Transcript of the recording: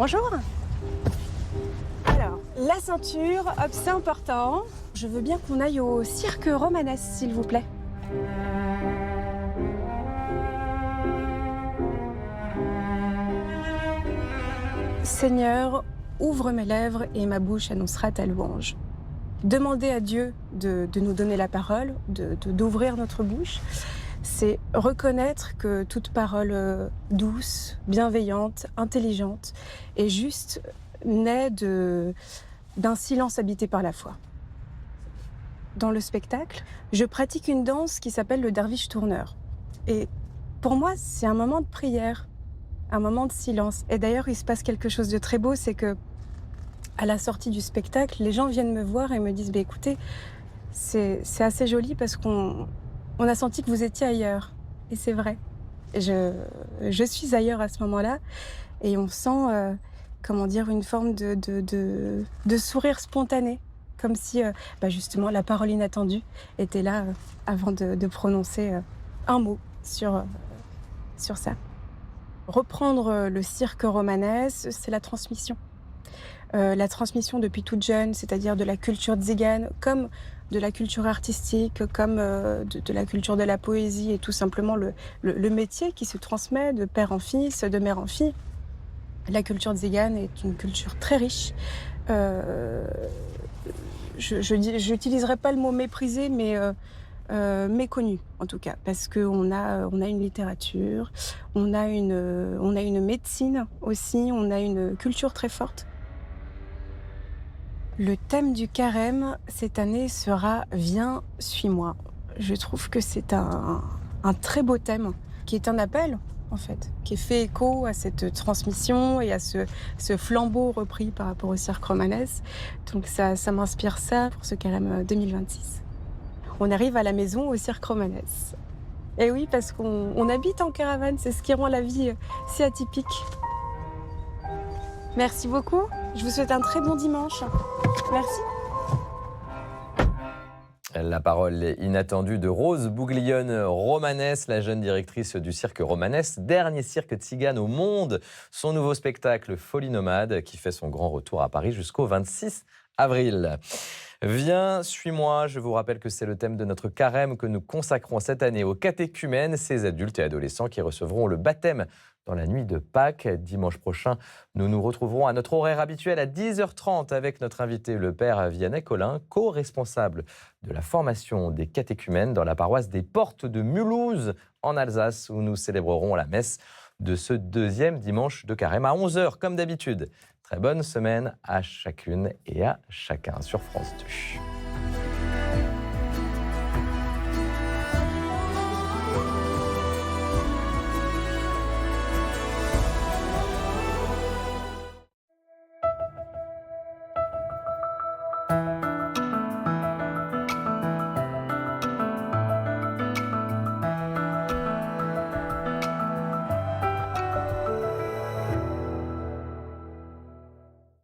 Bonjour. Alors, la ceinture, hop, c'est important. Je veux bien qu'on aille au cirque romanesque, s'il vous plaît. Seigneur, ouvre mes lèvres et ma bouche annoncera ta louange. Demander à Dieu de nous donner la parole, d'ouvrir notre bouche, c'est reconnaître que toute parole douce, bienveillante, intelligente et juste naît d'un silence habité par la foi. Dans le spectacle, je pratique une danse qui s'appelle le derviche tourneur. Et pour moi, c'est un moment de prière, un moment de silence. Et d'ailleurs, il se passe quelque chose de très beau, c'est que à la sortie du spectacle, les gens viennent me voir et me disent écoutez, c'est assez joli parce qu'on a senti que vous étiez ailleurs. Et c'est vrai. Je suis ailleurs à ce moment-là et on sent, une forme de sourire spontané. Comme si, justement, la parole inattendue était là avant de prononcer un mot sur ça. Reprendre le cirque romanesque, c'est la transmission. La transmission depuis toute jeune, c'est-à-dire de la culture tzigane, comme de la culture artistique, comme de la culture de la poésie et tout simplement le métier qui se transmet de père en fils, de mère en fille. La culture tzigane est une culture très riche. Je n'utiliserai pas le mot méprisé, mais méconnu en tout cas, parce qu'on on a une littérature, on a une médecine aussi, on a une culture très forte. Le thème du carême, cette année, sera « Viens, suis-moi ». Je trouve que c'est un très beau thème, qui est un appel, en fait, qui fait écho à cette transmission et à ce flambeau repris par rapport au cirque romanesque. Donc ça m'inspire ça pour ce carême 2026. On arrive à la maison au cirque romanesque. Et oui, parce qu'on habite en caravane, c'est ce qui rend la vie si atypique. Merci beaucoup. Je vous souhaite un très bon dimanche. Merci. La parole inattendue de Rose Bouglione-Romanès, la jeune directrice du cirque romanesque, dernier cirque tzigane au monde. Son nouveau spectacle Folie nomade qui fait son grand retour à Paris jusqu'au 26 avril. Viens, suis-moi. Je vous rappelle que c'est le thème de notre carême que nous consacrons cette année aux catéchumènes, ces adultes et adolescents qui recevront le baptême dans la nuit de Pâques. Dimanche prochain, nous nous retrouverons à notre horaire habituel à 10h30 avec notre invité, le père Vianney Collin, co-responsable de la formation des catéchumènes dans la paroisse des Portes de Mulhouse en Alsace, où nous célébrerons la messe de ce deuxième dimanche de carême à 11h, comme d'habitude. Très bonne semaine à chacune et à chacun sur France 2.